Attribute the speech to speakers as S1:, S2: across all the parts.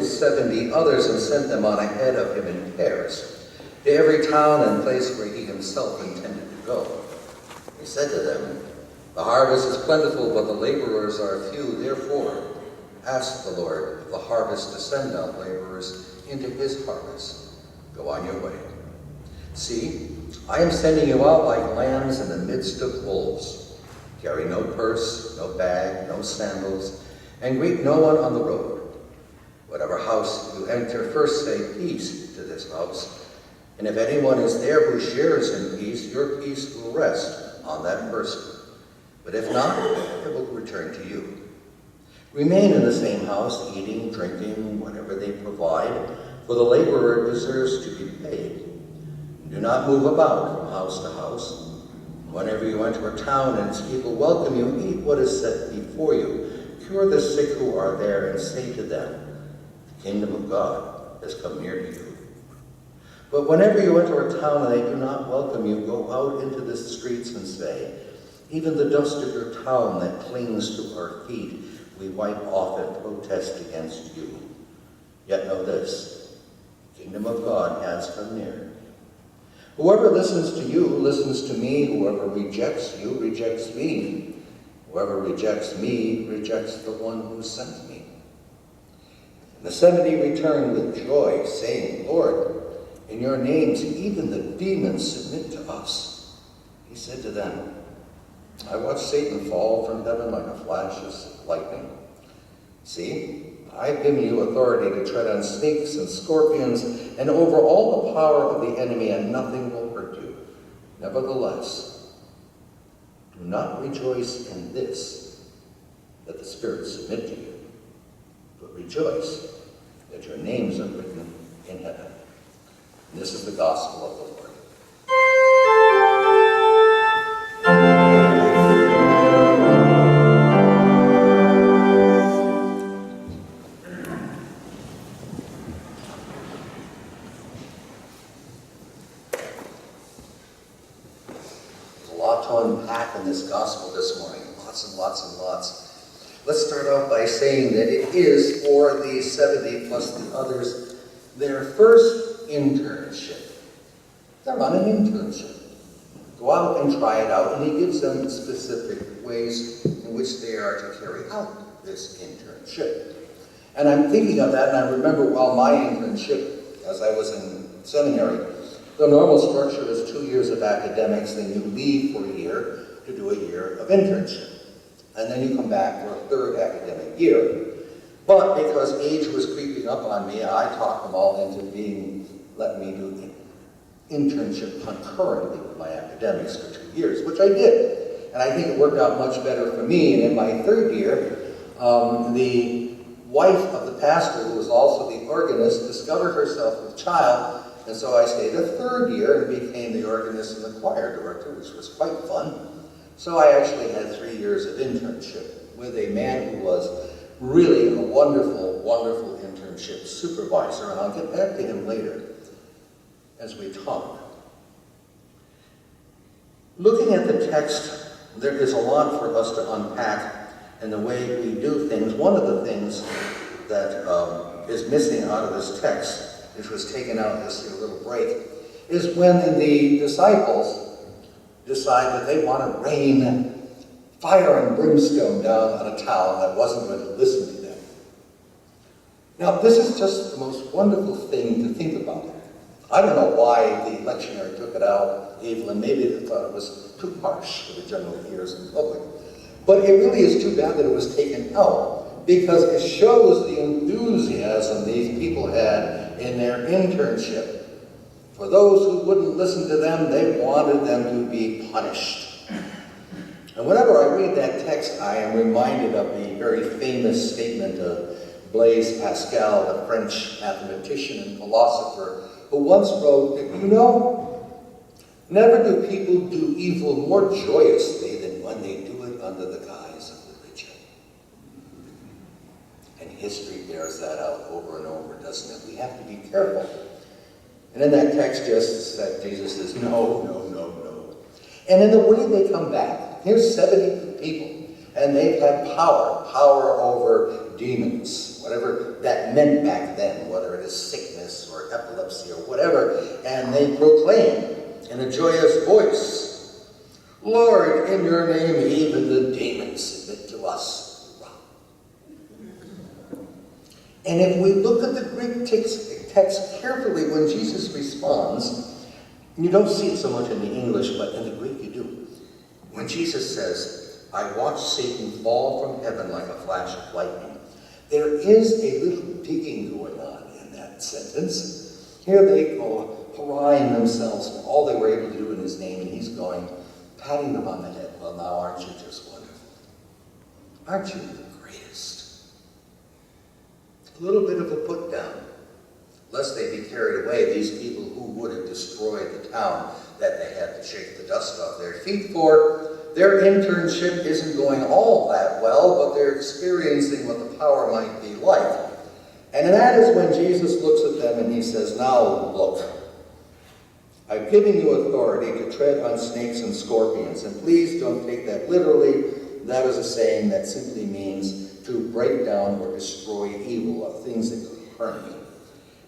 S1: his 70 others and sent them on ahead of him in pairs, to every town and place where he himself intended to go. He said to them, "The harvest is plentiful, but the laborers are few. Therefore, ask the Lord of the harvest to send out laborers into his harvest. Go on your way. See, I am sending you out like lambs in the midst of wolves. Carry no purse, no bag, no sandals, and greet no one on the road. Whatever house you enter, first say peace to this house. And if anyone is there who shares in peace, your peace will rest on that person. But if not, it will return to you. Remain in the same house, eating, drinking, whatever they provide, for the laborer deserves to be paid. Do not move about from house to house. Whenever you enter a town and its people welcome you, eat what is set before you. Cure the sick who are there and say to them, the kingdom of God has come near to you. But whenever you enter a town and they do not welcome you, go out into the streets and say, even the dust of your town that clings to our feet, we wipe off and protest against you. Yet know this, the kingdom of God has come near. Whoever listens to you listens to me. Whoever rejects you rejects me. Whoever rejects me rejects the one who sent me." And the 70 returned with joy, saying, "Lord, in your names even the demons submit to us." He said to them, "I watched Satan fall from heaven like a flash of lightning. See, I've given you authority to tread on snakes and scorpions and over all the power of the enemy, and nothing will hurt you. Nevertheless, do not rejoice in this, that the spirits submit to you, but rejoice that your names are written in heaven." And this is the gospel of the Lord. Unpack in this gospel this morning. Lots and lots and lots. Let's start off by saying that it is for the 70 plus the others their first internship. They're on an internship. Go out and try it out, and he gives them specific ways in which they are to carry out this internship. And I'm thinking of that, and I remember while my internship, as I was in seminary, the normal structure is 2 years of academics, then you leave for a year to do a year of internship. And then you come back for a third academic year. But because age was creeping up on me, I talked them all into letting me do internship concurrently with my academics for 2 years, which I did. And I think it worked out much better for me. And in my third year, the wife of the pastor, who was also the organist, discovered herself with child. And so I stayed a third year and became the organist and the choir director, which was quite fun. So I actually had 3 years of internship with a man who was really a wonderful, wonderful internship supervisor. And I'll get back to him later as we talk. Looking at the text, there is a lot for us to unpack in the way we do things. One of the things that is missing out of this text, which was taken out this little break, is when the disciples decide that they want to rain fire and brimstone down on a town that wasn't going to listen to them. Now, this is just the most wonderful thing to think about. I don't know why the lectionary took it out, Evelyn. Maybe they thought it was too harsh for the general ears in public. But it really is too bad that it was taken out, because it shows the enthusiasm these people had in their internship. For those who wouldn't listen to them, they wanted them to be punished. And whenever I read that text, I am reminded of the very famous statement of Blaise Pascal, the French mathematician and philosopher, who once wrote that, you know, never do people do evil more joyously than when they do it under the guise of religion. And history bears that out over and over, doesn't it? We have to be careful. And in that text, just that Jesus says, no, no, no, no. And in the way they come back, here's 70 people And they've had power over demons, whatever that meant back then, whether it is sickness or epilepsy or whatever. And they proclaim in a joyous voice, Lord, in your name even the demons submit to us. And if we look at the Greek text carefully, when Jesus responds, and you don't see it so much in the English, but in the Greek you do. When Jesus says, I watched Satan fall from heaven like a flash of lightning, there is a little digging going on in that sentence. Here they go haranguing themselves for all they were able to do in his name, and he's going, patting them on the head. Well, now aren't you just wonderful? Aren't you the greatest? A little bit of a put down, lest they be carried away, these people who would have destroyed the town that they had to shake the dust off their feet for. Their internship isn't going all that well, but they're experiencing what the power might be like. And that is when Jesus looks at them and he says, now look, I've given you authority to tread on snakes and scorpions, and please don't take that literally. That is a saying that simply means to break down or destroy evil, of things that could harm you.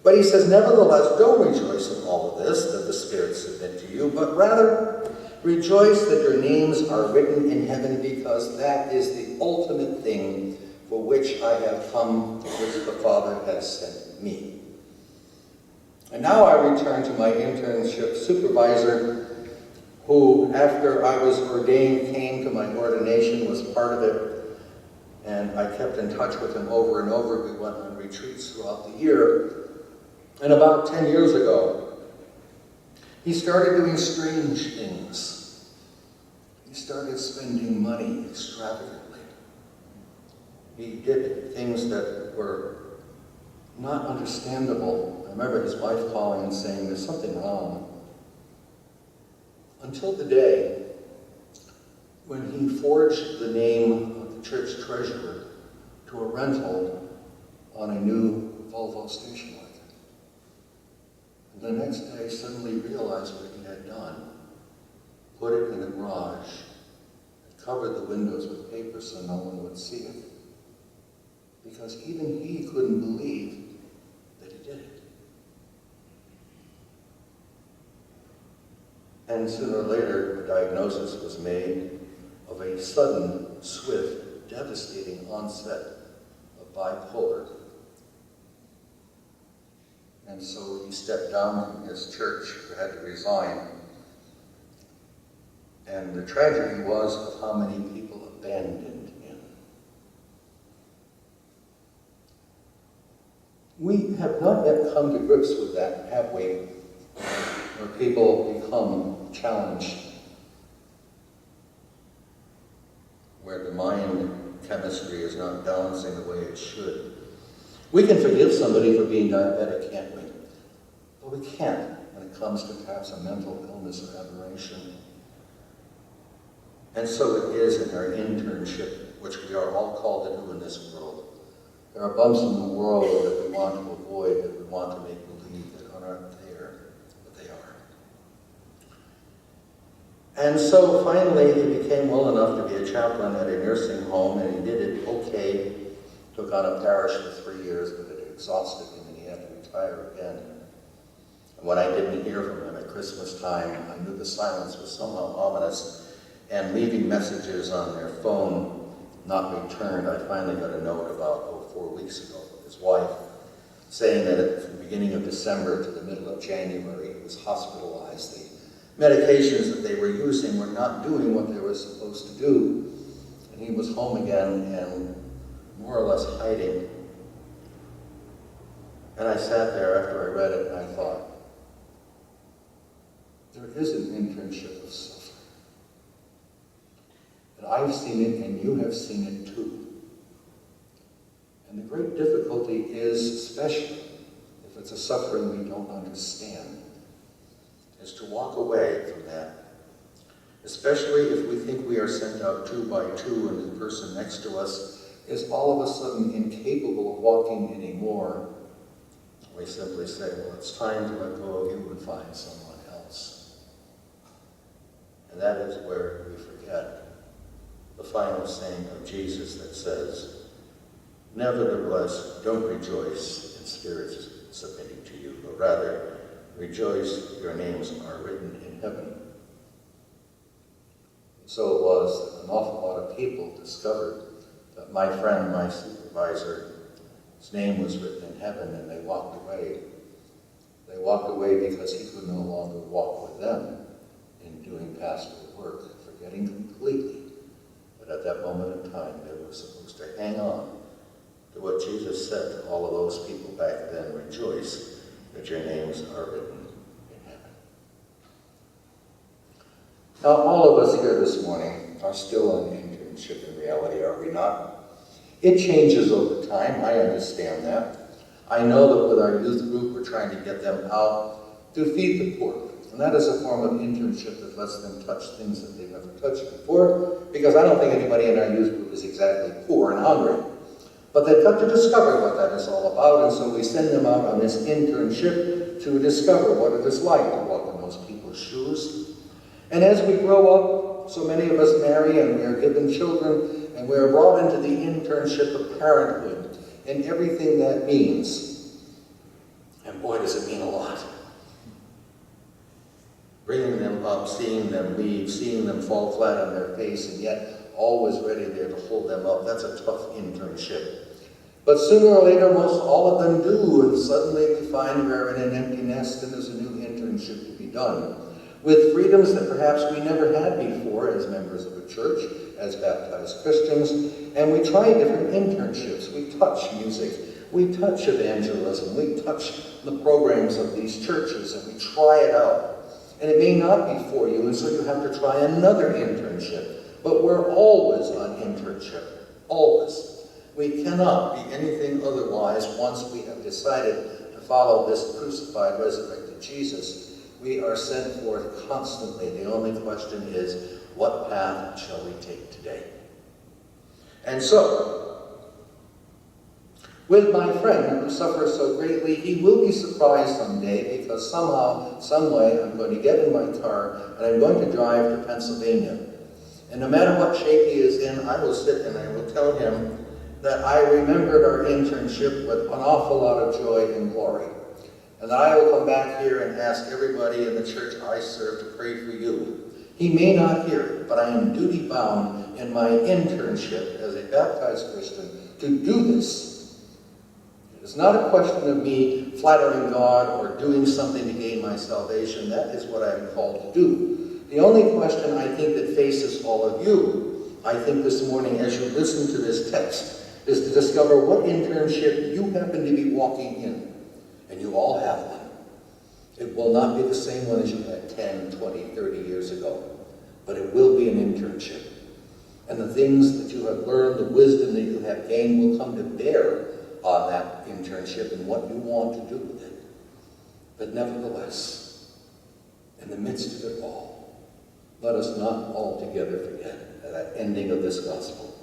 S1: But he says, nevertheless, don't rejoice in all of this, that the spirits submit to you, but rather rejoice that your names are written in heaven, because that is the ultimate thing for which I have come, to which the Father has sent me. And now I return to my internship supervisor, who, after I was ordained, came to my ordination, was part of it, and I kept in touch with him over and over. We went on retreats throughout the year. And about 10 years ago, he started doing strange things. He started spending money extravagantly. He did things that were not understandable. I remember his wife calling and saying, there's something wrong. Until the day when he forged the name of the church treasurer to a rental on a new Volvo station wagon. And the next day suddenly realized what he had done, put it in a garage, and covered the windows with paper so no one would see it. Because even he couldn't believe that he did it. And sooner or later, a diagnosis was made of a sudden, swift, devastating onset of bipolar. And so he stepped down from his church, had to resign. And the tragedy was of how many people abandoned him. We have not yet come to grips with that, have we? Where people become challenged, where the mind chemistry is not balancing the way it should. We can forgive somebody for being diabetic, can't we? But we can't when it comes to perhaps a mental illness or aberration. And so it is in our internship, which we are all called to do in this world. There are bumps in the world that we want to avoid, that we want to make believe that aren't there, but they are. And so finally he became well enough to be a chaplain at a nursing home, and he did it okay. Took on a parish for 3 years, but it exhausted him and he had to retire again. And when I didn't hear from him at Christmas time, I knew the silence was somehow ominous, and leaving messages on their phone not returned, I finally got a note about 4 weeks ago from his wife, saying that at the beginning of December to the middle of January, he was hospitalized. The medications that they were using were not doing what they were supposed to do, and he was home again and more or less hiding. And I sat there after I read it and I thought, there is an internship of suffering. And I've seen it and you have seen it too. And the great difficulty is, especially if it's a suffering we don't understand, is to walk away from that. Especially if we think we are sent out 2 by 2 and the person next to us is all of a sudden incapable of walking anymore. We simply say, well, it's time to let go of you and find someone else. And that is where we forget the
S2: final saying of Jesus that says, "Nevertheless, don't rejoice in spirits submitting to you, but rather rejoice, your names are written in heaven." And so it was that an awful lot of people discovered that my friend, my supervisor, his name was written in heaven, and they walked away. They walked away because he could no longer walk with them in doing pastoral work, forgetting completely that at that moment in time they were supposed to hang on to what Jesus said to all of those people back then, "Rejoice that your names are written in heaven." Now, all of us here this morning are still on internship in reality, are we not? It changes over time, I understand that. I know that with our youth group, we're trying to get them out to feed the poor. And that is a form of internship that lets them touch things that they've never touched before, because I don't think anybody in our youth group is exactly poor and hungry. But they've got to discover what that is all about, and so we send them out on this internship to discover what it is like to walk in those people's shoes. And as we grow up, so many of us marry and we are given children, and we are brought into the internship of parenthood and everything that means. And boy, does it mean a lot. Bringing them up, seeing them leave, seeing them fall flat on their face, and yet always ready there to hold them up. That's a tough internship. But sooner or later, most all of them do, and suddenly we find we're in an empty nest and there's a new internship to be done, with freedoms that perhaps we never had before as members of a church, as baptized Christians, and we try different internships. We touch music, we touch evangelism, we touch the programs of these churches, and we try it out. And it may not be for you, and so you have to try another internship. But we're always on internship, always. We cannot be anything otherwise once we have decided to follow this crucified, resurrected Jesus. We are sent forth constantly. The only question is, what path shall we take today? And so, with my friend who suffers so greatly, he will be surprised someday, because somehow, some way, I'm going to get in my car and I'm going to drive to Pennsylvania. And no matter what shape he is in, I will sit and I will tell him that I remembered our internship with an awful lot of joy and glory. And that I will come back here and ask everybody in the church I serve to pray for you. He may not hear it, but I am duty-bound in my internship as a baptized Christian to do this. It is not a question of me flattering God or doing something to gain my salvation. That is what I am called to do. The only question I think that faces all of you, I think this morning as you listen to this text, is to discover what internship you happen to be walking in. And you all have one. It will not be the same one as you had 10, 20, 30 years ago, but it will be an internship. And the things that you have learned, the wisdom that you have gained will come to bear on that internship and what you want to do with it. But nevertheless, in the midst of it all, let us not altogether forget that ending of this gospel.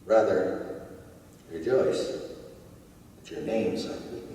S2: Rather, rejoice that your names are written